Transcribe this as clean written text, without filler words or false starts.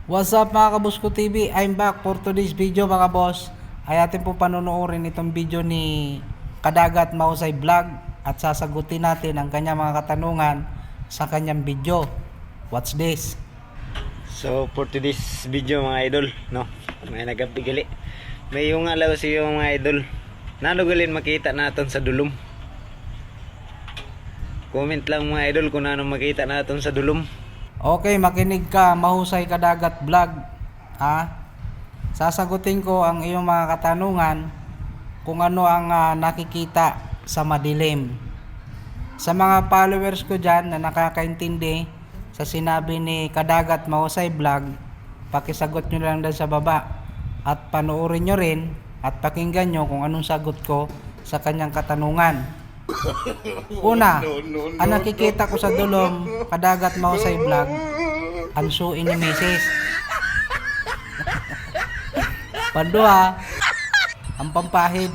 What's up mga Kabusko TV? I'm back for today's video mga boss. Ay atin po panonoodin itong video ni Kadagat Mahusay Vlog at sasagutin natin ang kanyang mga katanungan sa kanyang video. Watch this. So for today's video mga idol, no, may nagapigali. May yung alaw siya mga idol. Nalugalin makita natin sa dulom. Comment lang mga idol kung ano makita natin sa dulom. Okay, makinig ka, Mahusay Kadagat Vlog. Sasagutin ko ang iyong mga katanungan kung ano ang nakikita sa madilim. Sa mga followers ko dyan na nakakaintindi sa sinabi ni Kadagat Mahusay Vlog, pakisagot nyo lang dyan sa baba at panoorin nyo rin at pakinggan nyo kung anong sagot ko sa kanyang katanungan. Una, ang nakikita ko sa dulong Kadagat Mahusay Vlog, ang suin ni Mrs. Pandua, ang pampahid.